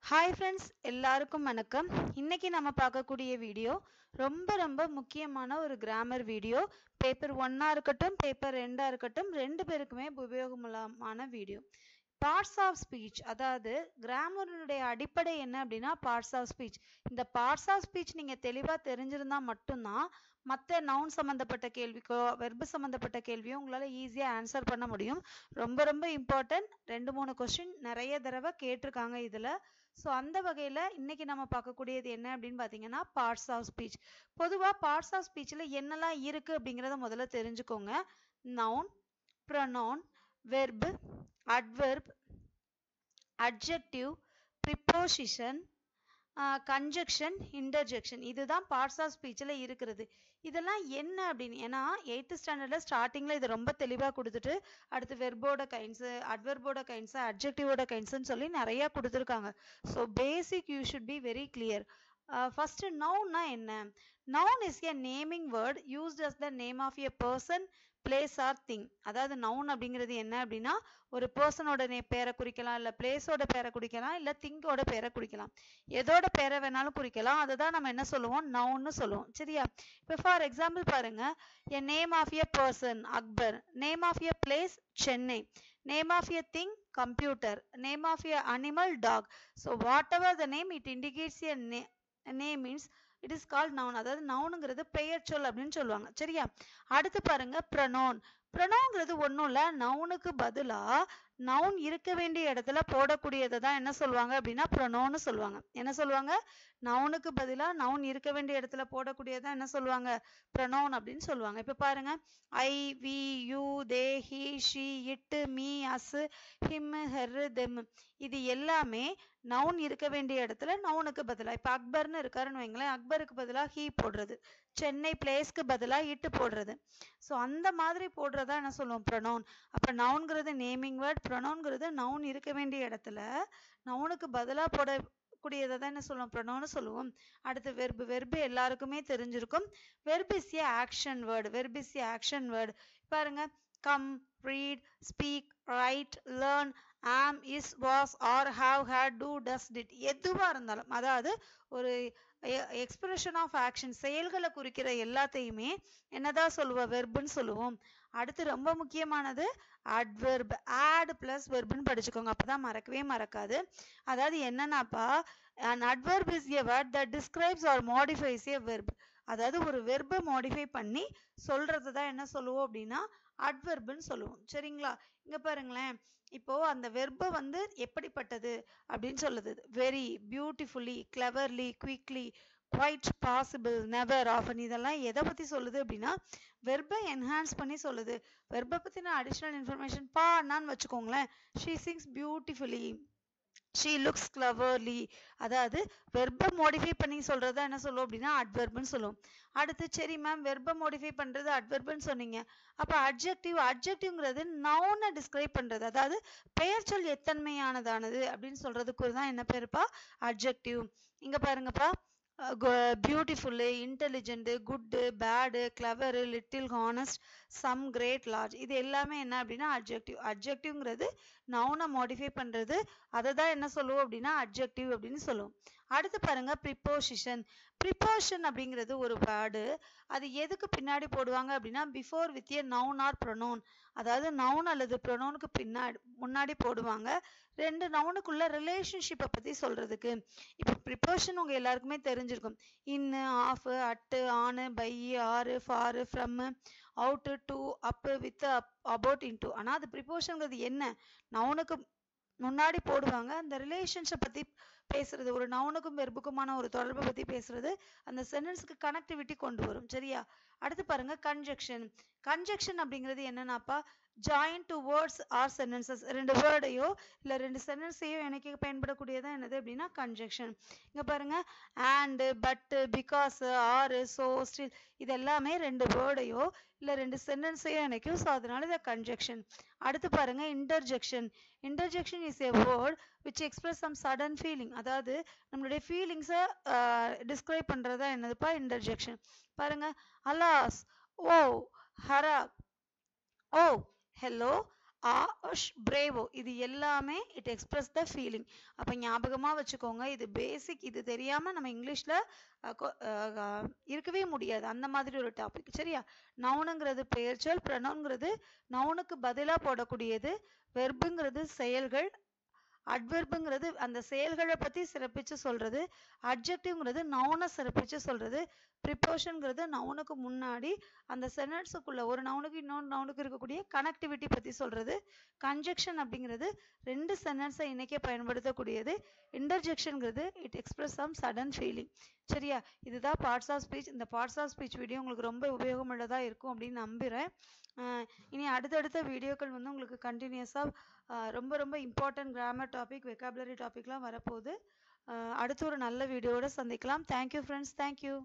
Hi friends, எல்லாருக்கும் வணக்கம். இன்னைக்கு நம்ம பார்க்கக்கூடிய வீடியோ ரொம்ப முக்கியமான ஒரு கிராமர் வீடியோ. பேப்பர் 1 இருக்கட்டும், பேப்பர் 2 இருக்கட்டும், ரெண்டு பேருக்குமே உபயோகமான வீடியோ. பார்ட்ஸ் ஆஃப் ஸ்பீச், அதாவது கிராமருடைய அடிப்படை என்ன அப்படின்னா பார்ட்ஸ் ஆஃப் ஸ்பீச். இந்த பார்ட்ஸ் ஆஃப் ஸ்பீச் நீங்க தெளிவா தெரிஞ்சிருந்தா மட்டும்தான் மற்ற நவுன் சம்பந்தப்பட்ட கேள்விக்கோ வெர்பு சம்பந்தப்பட்ட கேள்வியோ உங்களால ஈஸியா ஆன்சர் பண்ண முடியும். ரொம்ப இம்பார்ட்டன்ட். 2-3 கொஸ்டின் நிறைய தடவை கேட்டிருக்காங்க இதுல. ஸோ அந்த வகையில் இன்னைக்கு நம்ம பார்க்கக்கூடியது என்ன அப்படின்னு பார்த்தீங்கன்னா பார்ட்ஸ் ஆஃப் ஸ்பீச். பொதுவாக பார்ட்ஸ் ஆஃப் ஸ்பீச்சில் என்னெல்லாம் இருக்குது அப்படிங்கிறத முதல்ல தெரிஞ்சுக்கோங்க. Noun, pronoun, verb, adverb, adjective, preposition, conjunction, interjection, இதுதான் பார்ட்ஸ் ஆஃப் ஸ்பீச்சில் இருக்கிறது. இதெல்லாம் என்ன அப்படின்னு, ஏன்னா 8th ஸ்டாண்டர்டில் ஸ்டார்டிங்கில் இது ரொம்ப தெளிவாக கொடுத்துட்டு அடுத்து வெர்போட கைண்ட்ஸு, அட்வெர்போட கைண்ட்ஸு, அட்ஜெக்டிவோட கைண்ட்ஸுன்னு சொல்லி நிறையா கொடுத்துருக்காங்க. So basic you should be very clear. First நவுன்னா என்ன? Noun is a naming word used as the name of a person, place or thing. அதாவது நவுன் அப்படிங்கிறது என்ன அப்படின்னா ஒரு பர்சனோட பேரை குறிக்கலாம், இல்லை பிளேஸோட பேரை குறிக்கலாம், இல்லை திங்கோட பேரை குறிக்கலாம். எதோட பேரை வேணாலும் குறிக்கலாம். அதை தான் நம்ம என்ன சொல்லுவோம்? நவுன்னு சொல்லுவோம். சரியா? இப்போ ஃபார் எக்ஸாம்பிள் பாருங்க, a name of a person Akbar, name of a place Chennai, name of a thing computer, name of an animal dog. So whatever the name it indicates a name means it is called noun. அதாவது நவுனுங்கிறது பெயர் சொல் அப்படின்னு சொல்லுவாங்க. சரியா? அடுத்து பாருங்க pronoun. ப்ரொனவுன்ங்கிறது ஒன்றும் இல்லை, நவுனுக்கு பதிலாக நவுன் இருக்க வேண்டிய இடத்துல போடக்கூடியதை தான் என்ன சொல்லுவாங்க அப்படின்னா ப்ரொனவுன்னு சொல்லுவாங்க. என்ன சொல்லுவாங்க? நவுனுக்கு பதிலாக நவுன் இருக்க வேண்டிய இடத்துல போடக்கூடியதான் என்ன சொல்லுவாங்க? ப்ரொனவுன் அப்படின்னு சொல்லுவாங்க. இப்போ பாருங்க, I, we, you, they, he, she, it, me, us, him, her, them, இது எல்லாமே நவுன் இருக்க வேண்டிய இடத்துல நவுனுக்கு பதிலாக. இப்போ அக்பர்னு இருக்காருன்னு வைங்களேன், அக்பருக்கு பதிலாக ஹீ போடுறது, சென்னை பிளேஸ்க்கு பதிலாக இட்டு போடுறது. ஸோ அந்த மாதிரி போடுறதா என்ன சொல்லுவோம்? ப்ரொனவுன். அப்போ நவுன்கிறது நேமிங் வேர்ட், ப்ரொனவுன்கிறது நவுன் இருக்க வேண்டிய இடத்துல நவுனுக்கு பதிலாக போடக்கூடியதை தான் என்ன சொல்லுவோம்? ப்ரொனவுன்னு சொல்லுவோம். அடுத்து வெர்பு. வெர்பு எல்லாருக்குமே தெரிஞ்சிருக்கும். Verb is a action word. Verb is a action word. பாருங்க, come, read, speak, write, learn, am, is, was, or, have, had, do, does, did, எதுவா இருந்தாலும், அதாவது ஒரு எக்ஸ்பிரஷன் ஆஃப் ஆக்ஷன், செயல்களை குறிக்கிற எல்லாத்தையுமே என்னதான் சொல்லுவோம்? வெர்புன்னு சொல்லுவோம். அடுத்து ரொம்ப முக்கியமானது அட்வெர்ப். ஆட் பிளஸ் வெர்புன்னு படிச்சுக்கோங்க, அப்பதான் மறக்கவே மறக்காது. அதாவது என்னன்னாப்பா, an adverb is a word that describes or modifies a verb. அதாவது ஒரு வெர்பை மாடிஃபை பண்ணி சொல்றது தான் என்ன சொல்லுவோம் அப்படின்னா அட்வெர்ப்னு சொல்லுவோம். சரிங்களா? இங்க பாருங்களேன், இப்போ அந்த வெர்பை வந்து எப்படிப்பட்டது அப்படின்னு சொல்லுது. Very, beautifully, cleverly, quickly, quite, possible, never, often, இதெல்லாம் எதை பத்தி சொல்லுது அப்படின்னா வெர்பை என்ஹான்ஸ் பண்ணி சொல்லுது. வெர்பை பத்தின அடிஷனல் இன்ஃபர்மேஷன் பான்னான்னு வச்சுக்கோங்களேன். She Singh beautifully, she looks cleverly. அதாவது வெர்பை மாடிஃபை பண்ணி சொல்றதா என்ன சொல்லுவோம் அப்படின்னா அட்வெர்ப்னு சொல்லுவோம். அடுத்து சரி மேம், வெர்பை மாடிஃபை பண்றது அட்வெர்ப்னு சொன்னீங்க, அப்ப அட்ஜெக்டிவ். அட்ஜெக்டிவ்ங்கிறது நவுனை டிஸ்கிரைப் பண்றது, அதாவது பெயர் சொல் எத்தன்மையானதானது அப்படின்னு சொல்றதுக்கு தான் என்ன பேருப்பா? அட்ஜெக்டிவ். இங்க பாருங்கப்பா, beautiful, intelligent, good, bad, clever, little, honest, some, great, large, இது எல்லாமே என்ன அப்படின்னா அட்ஜெக்டிவ். அட்ஜெக்டிவ்ங்கிறது நவுனை மாடிஃபை பண்றது, அதை தான் என்ன சொல்லுவோம் அப்படின்னா அட்ஜெக்டிவ் அப்படின்னு சொல்லுவோம். அடுத்து பாருங்க, ப்ரிப்போசிஷன். ப்ரிப்போசிஷன் அப்படிங்கிறது ஒரு வேர்டு, அது எதுக்கு பின்னாடி போடுவாங்க அப்படின்னா before with A noun R pronoun. அதாவது நவுன் அல்லது ப்ரொனவுனுக்கு முன்னாடி போடுவாங்க, ரெண்டு நவுனுக்குள்ள ரிலேஷன்ஷிப்பை பத்தி சொல்றதுக்கு. இப்போ ப்ரிப்போசிஷன் உங்க எல்லாருக்குமே தெரிஞ்சிருக்கும். In, of, at, on, by, are, for, from, out, to, up, with, about, into. ஆனால் அது ப்ரிப்போசிஷன்ங்கிறது என்ன? நவுனுக்கு முன்னாடி போடுவாங்க, அந்த ரிலேஷன்ஸை பத்தி பேசுறது, ஒரு நவுனுக்கும் வெர்புக்குமான ஒரு தொடர்பை பத்தி பேசுறது, அந்த சென்டென்ஸ்க்கு கனெக்டிவிட்டி கொண்டு வரும். சரியா? அடுத்து பாருங்க, கன்ஜெக்ஷன். கன்ஜெக்ஷன் அப்படிங்கிறது என்னன்னாப்பா, join two words or sentences. ரெண்டு வேர்டையோ இல்லை ரெண்டு சென்டென்ஸையோ எனக்கு பயன்படக்கூடியதான் என்னது அப்படின்னா கன்ஜெக்ஷன். இங்க பாருங்க, and, but, because, or, so, still, இது எல்லாமே ரெண்டு வேர்டையோ இல்லை ரெண்டு சென்டென்ஸையோ இணைக்கும். ஸோ அதனால இதை கன்ஜெக்ஷன். அடுத்து பாருங்க, interjection. Interjection is a word which express some sudden feeling. அதாவது நம்மளுடைய ஃபீலிங்ஸை டிஸ்கிரைப் பண்றதா என்னதுப்பா? இன்டர்ஜெக்ஷன். பாருங்க, அலாஸ், ஓ, ஹரா, ஓ, ஹலோ, bravo இது எல்லாமே இட் எக்ஸ்பிரஸ் த ஃபீலிங். அப்போ ஞாபகமாக வச்சுக்கோங்க, இது பேசிக். இது தெரியாமல் நம்ம இங்கிலீஷில் இருக்கவே முடியாது. அந்த மாதிரி ஒரு டாபிக். சரியா? நவுனுங்கிறது பெயர்ச்சொல், ப்ரொனவுன்ங்கிறது நவுனுக்கு பதிலாக போடக்கூடியது, வெர்புங்கிறது செயல்கள், அட்வெர்புங்கிறது அந்த செயல்களை பற்றி சிறப்பித்து சொல்கிறது, அட்ஜெக்டிவ்ங்கிறது நவுனை சிறப்பித்து சொல்கிறது, ப்ரிப்போஷன்ங்கிறது நவுனுக்கு முன்னாடி அந்த சென்டென்ஸுக்குள்ள ஒரு நவுனுக்கு இன்னொரு நவுனுக்கு இருக்கக்கூடிய கனெக்டிவிட்டி பற்றி சொல்கிறது, கன்ஜெக்ஷன் அப்படிங்கிறது ரெண்டு சென்டென்ஸை இணைக்க பயன்படுத்தக்கூடியது, இன்டர்ஜெக்ஷன்ங்கிறது it express some sudden feeling. சரியா? இதுதான் பார்ட்ஸ் ஆஃப் ஸ்பீச். இந்த பார்ட்ஸ் ஆஃப் ஸ்பீச் வீடியோ உங்களுக்கு ரொம்ப உபயோகமுள்ளதாக இருக்கும் அப்படின்னு நம்புகிறேன். இனி அடுத்தடுத்த வீடியோக்கள் வந்து உங்களுக்கு கண்டினியூஸாக ரொம்ப ரொம்ப இம்பார்ட்டன்ட் கிராமர் டாபிக், வெக்காபுலரி டாபிக்லாம் வரப்போகுது. அடுத்து ஒரு நல்ல வீடியோவோட சந்திக்கலாம். Thank you friends. தேங்க்யூ.